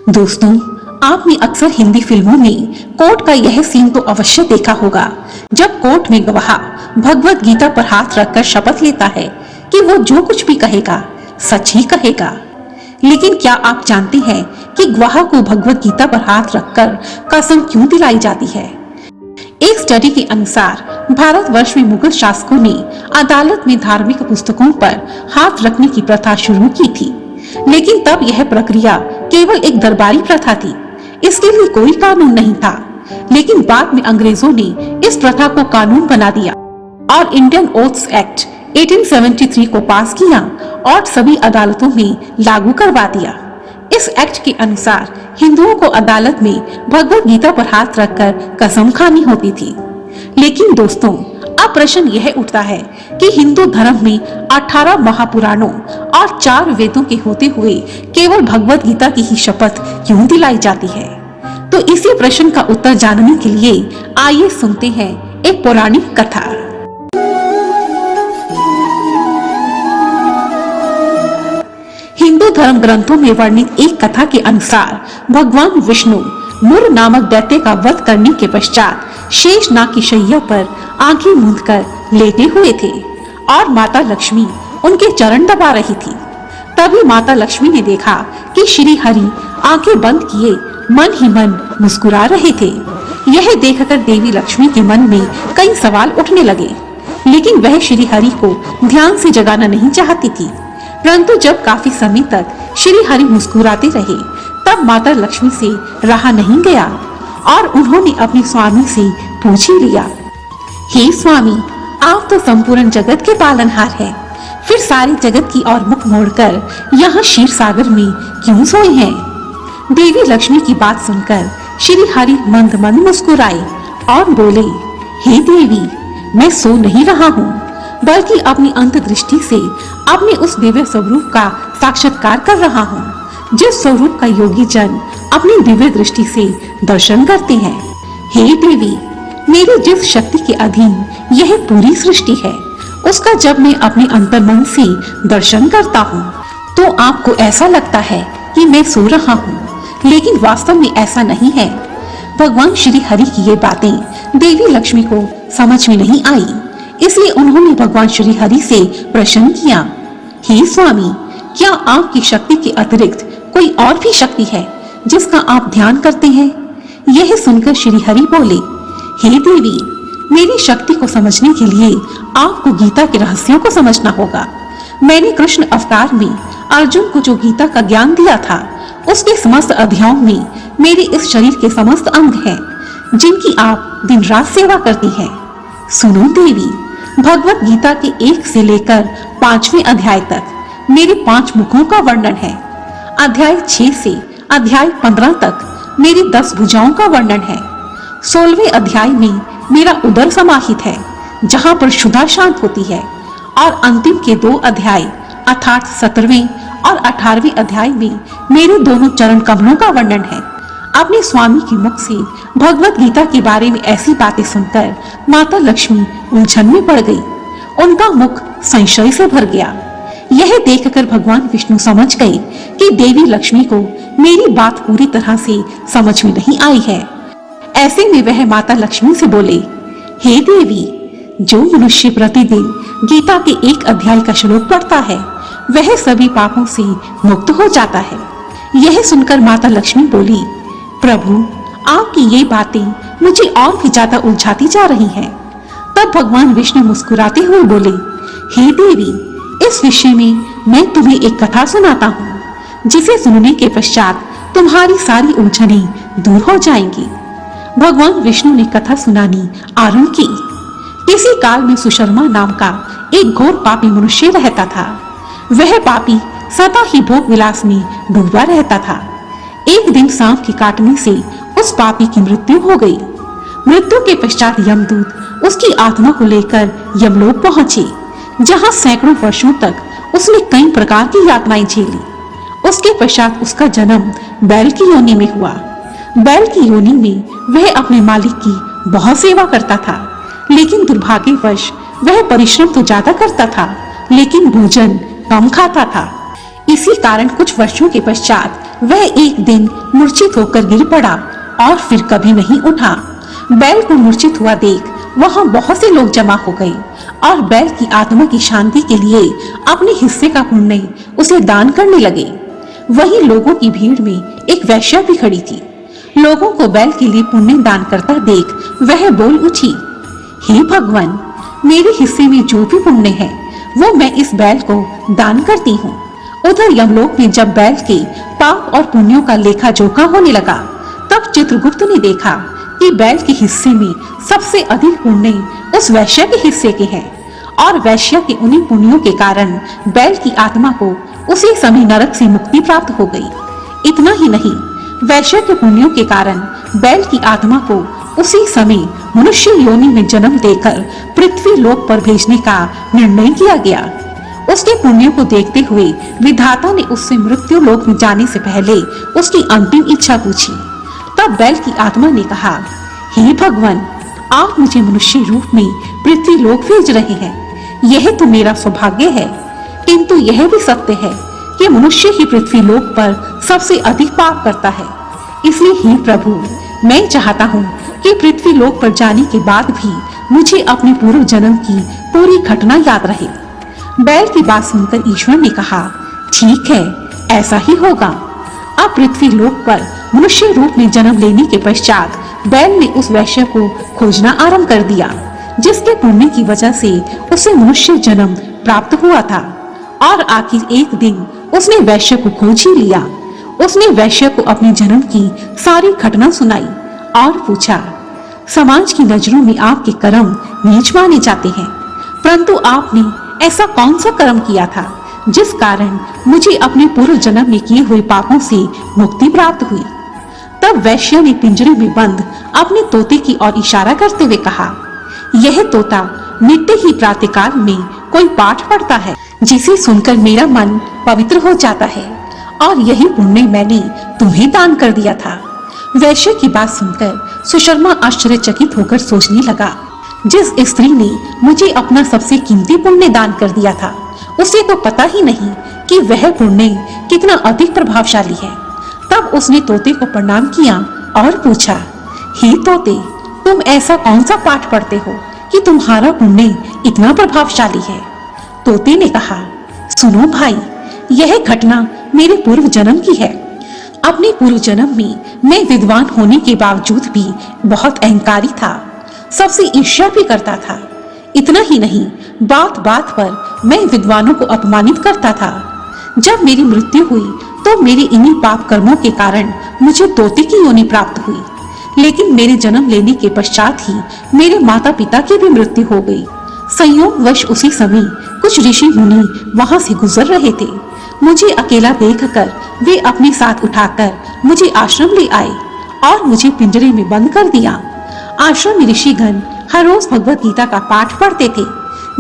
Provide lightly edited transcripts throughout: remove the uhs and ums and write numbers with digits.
दोस्तों, आपने अक्सर हिंदी फिल्मों में कोर्ट का यह सीन तो अवश्य देखा होगा, जब कोर्ट में गवाह भगवत गीता पर हाथ रखकर शपथ लेता है कि वो जो कुछ भी कहेगा सच ही कहेगा। लेकिन क्या आप जानते हैं कि गवाह को भगवत गीता पर हाथ रखकर कसम क्यों दिलाई जाती है? एक स्टडी के अनुसार भारतवर्ष में मुगल शासकों ने अदालत में धार्मिक पुस्तकों पर हाथ रखने की प्रथा शुरू की थी, लेकिन तब यह प्रक्रिया केवल एक दरबारी प्रथा थी। इसके लिए कोई कानून नहीं था। लेकिन बाद में अंग्रेजों ने इस प्रथा को कानून बना दिया और इंडियन ओथ्स एक्ट 1873 को पास किया और सभी अदालतों में लागू करवा दिया। इस एक्ट के अनुसार हिंदुओं को अदालत में भगवत गीता पर हाथ रखकर कसम खानी होती थी। लेकिन दोस्तों, अब प्रश्न यह उठता है कि हिंदू धर्म में 18 महापुराणों और 4 वेदों के होते हुए केवल भगवत गीता की ही शपथ क्यों दिलाई जाती है? तो इसी प्रश्न का उत्तर जानने के लिए आइए सुनते हैं एक पौराणिक कथा। हिंदू धर्म ग्रंथों में वर्णित एक कथा के अनुसार भगवान विष्णु मुर नामक दैत्य का वध करने के पश्चात शेषनाग की शैया पर आंखें मूंदकर लेटे हुए थे और माता लक्ष्मी उनके चरण दबा रही थी। तभी माता लक्ष्मी ने देखा कि श्री हरि आंखें बंद किए मन ही मन मुस्कुरा रहे थे। यह देखकर देवी लक्ष्मी के मन में कई सवाल उठने लगे, लेकिन वह श्री हरि को ध्यान से जगाना नहीं चाहती थी। परंतु जब काफी समय तक श्री हरि मुस्कुराते रहे, तब माता लक्ष्मी से रहा नहीं गया और उन्होंने अपने स्वामी से पूछ ही लिया, हे स्वामी, आप तो संपूर्ण जगत के पालनहार हैं, फिर सारे जगत की ओर मुख मोड़कर यहाँ क्षीर सागर में क्यों सोए हैं? देवी लक्ष्मी की बात सुनकर श्री हरि मंद मंद मुस्कुराए और बोले, हे देवी, मैं सो नहीं रहा हूँ, बल्कि अपनी अंतर्दृष्टि से अपने उस दिव्य स्वरूप का साक्षात्कार कर रहा हूँ, जिस स्वरूप का योगी जन अपनी दिव्य दृष्टि से दर्शन करते हैं। हे देवी, मेरी जिस शक्ति के अधीन यह पूरी सृष्टि है, उसका जब मैं अपने अंतर्मन से दर्शन करता हूँ, तो आपको ऐसा लगता है कि मैं सो रहा हूँ, लेकिन वास्तव में ऐसा नहीं है। भगवान श्री हरि की ये बातें देवी लक्ष्मी को समझ में नहीं आई, इसलिए उन्होंने भगवान श्री हरि से प्रश्न किया, हे स्वामी, क्या आपकी शक्ति के अतिरिक्त कोई और भी शक्ति है जिसका आप ध्यान करते हैं? यह सुनकर श्री हरि बोले, हे देवी, मेरी शक्ति को समझने के लिए आपको गीता के रहस्यों को समझना होगा। मैंने कृष्ण अवतार में अर्जुन को जो गीता का ज्ञान दिया था, उसके समस्त अध्यायों में मेरे इस शरीर के समस्त अंग हैं, जिनकी आप दिन रात सेवा करती हैं। सुनो देवी, भगवत गीता के 1 से लेकर 5वें अध्याय तक मेरे 5 मुखों का वर्णन है। अध्याय 6 से अध्याय 15 तक मेरी 10 भुजाओं का वर्णन है। 16वें अध्याय में मेरा उदर समाहित है, जहाँ पर क्षुधा शांत होती है, और अंतिम के 2 अध्याय अर्थात 17वें और 18वें अध्याय में मेरे दोनों चरण कमलों का वर्णन है। अपने स्वामी के मुख से भगवत गीता के बारे में ऐसी बातें सुनकर माता लक्ष्मी उलझन में पड़ गई। उनका मुख संशय से भर गया। यह देखकर भगवान विष्णु समझ गए कि देवी लक्ष्मी को मेरी बात पूरी तरह से समझ में नहीं आई है। ऐसे में वह माता लक्ष्मी से बोले, हे देवी, जो मनुष्य प्रतिदिन गीता के 1 अध्याय का श्लोक पढ़ता है, वह सभी पापों से मुक्त हो जाता है। यह सुनकर माता लक्ष्मी बोली, प्रभु, आपकी ये बातें मुझे और भी ज्यादा उलझाती जा रही हैं। तब भगवान विष्णु मुस्कुराते हुए बोले, हे देवी, इस विषय में मैं तुम्हें एक कथा सुनाता हूँ, जिसे सुनने के पश्चात तुम्हारी सारी उलझनें दूर हो जाएंगी। भगवान विष्णु ने कथा सुनानी आरंभ की। किसी काल में सुशर्मा नाम का एक घोर पापी मनुष्य रहता था। वह पापी सदा ही भोग विलास में डूबा रहता था। एक दिन सांप के काटने से उस पापी की मृत्यु हो गई। मृत्यु के पश्चात यमदूत उसकी आत्मा को लेकर यमलोक पहुंचे, जहां सैकड़ों वर्षों तक उसने कई प्रकार की यातनाएं झेली। उसके पश्चात उसका जन्म बैल की योनि में हुआ। बैल की योनि में वह अपने मालिक की बहुत सेवा करता था, लेकिन दुर्भाग्यवश वह परिश्रम तो ज्यादा करता था, लेकिन भोजन कम खाता था। इसी कारण कुछ वर्षों के पश्चात वह एक दिन मूर्छित होकर गिर पड़ा और फिर कभी नहीं उठा। बैल को मूर्छित हुआ देख वहां बहुत से लोग जमा हो गए और बैल की आत्मा की शांति के लिए अपने हिस्से का पुण्य उसे दान करने लगे। वहीं लोगों की भीड़ में एक वैश्या भी खड़ी थी। लोगों को बैल के लिए पुण्य दान करता देख वह बोल उठी, हे भगवान, मेरे हिस्से में जो भी पुण्य है वो मैं इस बैल को दान करती हूँ। उधर यमलोक में जब बैल के पाप और पुण्यों का लेखा जोखा होने लगा तब चित्रगुप्त ने देखा कि बैल के हिस्से में सबसे अधिक पुण्य उस वैश्य के हिस्से के हैं और वैश्य के उन्हीं पुण्यों के कारण बैल की आत्मा को उसी समय नरक से मुक्ति प्राप्त हो गई। इतना ही नहीं, वैश्य के पुण्यों के कारण बैल की आत्मा को उसी समय मनुष्य योनि में जन्म देकर पृथ्वी लोक पर भेजने का निर्णय किया गया। उसके पुण्यों को देखते हुए विधाता ने उससे मृत्यु लोक में जाने से पहले उसकी अंतिम इच्छा पूछी। तब बैल की आत्मा ने कहा, हे भगवान, आप मुझे मनुष्य रूप में पृथ्वी लोक भेज रहे हैं, यह तो मेरा सौभाग्य है, किंतु यह भी सत्य है कि मनुष्य ही पृथ्वी लोक पर सबसे अधिक पाप करता है। इसलिए हे प्रभु, मैं चाहता हूँ कि पृथ्वी लोक पर जाने के बाद भी मुझे अपने पूर्व जन्म की पूरी घटना याद रहे। बैल की बात सुनकर ईश्वर ने कहा, ठीक है, ऐसा ही होगा। अब पृथ्वी लोक पर मनुष्य रूप में जन्म लेने के पश्चात बैल ने उस वैश्य को खोजना आरंभ कर दिया, जिसके पुण्य की वजह से उसे मनुष्य जन्म प्राप्त हुआ था। और आखिर एक दिन उसने वैश्य को खोज ही लिया। उसने वैश्य को अपने जन्म की सारी घटना सुनाई और पूछा, समाज की नजरों में आपके कर्म नीच माने जाते हैं, परंतु आपने ऐसा कौन सा कर्म किया था जिस कारण मुझे अपने पूर्व जन्म में किए हुए पापों से मुक्ति प्राप्त हुई। तब वैश्य ने पिंजरे में बंद अपने तोते की ओर इशारा करते हुए कहा, यह तोता नित्य ही प्रातःकाल में कोई पाठ पढ़ता है, जिसे सुनकर मेरा मन पवित्र हो जाता है और यही पुण्य मैंने तुम्हें दान कर दिया था। वैश्य की बात सुनकर सुशर्मा आश्चर्यचकित होकर सोचने लगा, जिस स्त्री ने मुझे अपना सबसे कीमती पुण्य दान कर दिया था उसे तो पता ही नहीं कि वह पुण्य कितना अधिक प्रभावशाली है। तब उसने तोते को प्रणाम किया और पूछा, हे तोते, तुम ऐसा कौन सा पाठ पढ़ते हो कि तुम्हारा पुण्य इतना प्रभावशाली है? तोते ने कहा, सुनो भाई, यह घटना मेरे पूर्व जन्म की है। अपने पूर्व जन्म में मैं विद्वान होने के बावजूद भी बहुत अहंकारी था, सबसे ईर्ष्या भी करता था। इतना ही नहीं, बात बात पर मैं विद्वानों को अपमानित करता था। जब मेरी मृत्यु हुई तो मेरे इन्हीं पाप कर्मों के कारण मुझे तोते की योनि प्राप्त हुई, लेकिन मेरे जन्म लेने के पश्चात ही मेरे माता पिता की भी मृत्यु हो गई। संयोगवश उसी समय कुछ ऋषि मुनि वहां से गुजर रहे थे। मुझे अकेला देखकर वे अपने साथ उठाकर मुझे आश्रम ले आए और मुझे पिंजरे में बंद कर दिया। आश्रम में ऋषिगण हर रोज भगवत गीता का पाठ पढ़ते थे,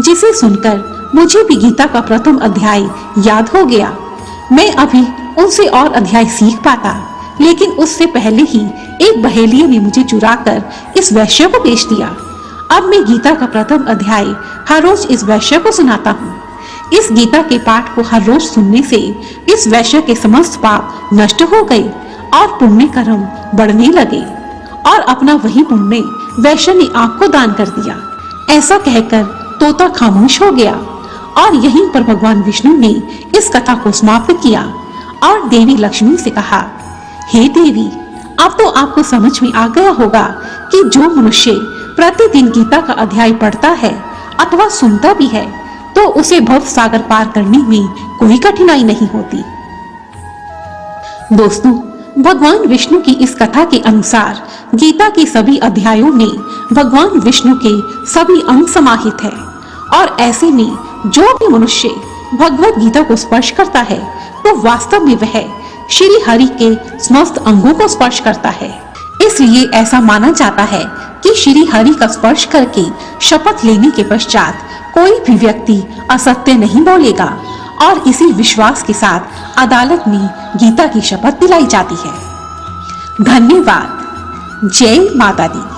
जिसे सुनकर मुझे भी गीता का प्रथम अध्याय याद हो गया। मैं अभी उनसे और अध्याय सीख पाता, लेकिन उससे पहले ही एक बहेलिये ने मुझे चुराकर इस वैश्य को बेच दिया। अब मैं गीता का प्रथम अध्याय हर रोज इस वैश्य को सुनाता हूँ। इस गीता के पाठ को हर रोज सुनने से इस वैश्य के समस्त पाप नष्ट हो गए और पुण्य कर्म बढ़ने लगे और अपना वही पुण्य वैश्य ने आपको दान कर दिया। ऐसा कहकर तोता खामोश हो गया और यहीं पर भगवान विष्णु ने इस कथा को समाप्त किया और देवी लक्ष्मी से कहा, हे देवी, अब तो आपको समझ में आ गया होगा कि जो मनुष्य प्रतिदिन गीता का अध्याय पढ़ता है अथवा सुनता भी है तो उसे भव सागर पार करने में कोई कठिनाई नहीं होती। दोस्तों, भगवान विष्णु की इस कथा के अनुसार गीता के सभी अध्यायों में भगवान विष्णु के सभी अंग समाहित है और ऐसे में जो भी मनुष्य भगवत गीता को स्पर्श करता है तो वास्तव में वह श्री हरि के समस्त अंगों को स्पर्श करता है। इसलिए ऐसा माना जाता है कि श्री हरि का स्पर्श करके शपथ लेने के पश्चात कोई भी व्यक्ति असत्य नहीं बोलेगा और इसी विश्वास के साथ अदालत में गीता की शपथ दिलाई जाती है। धन्यवाद। जय माता दी।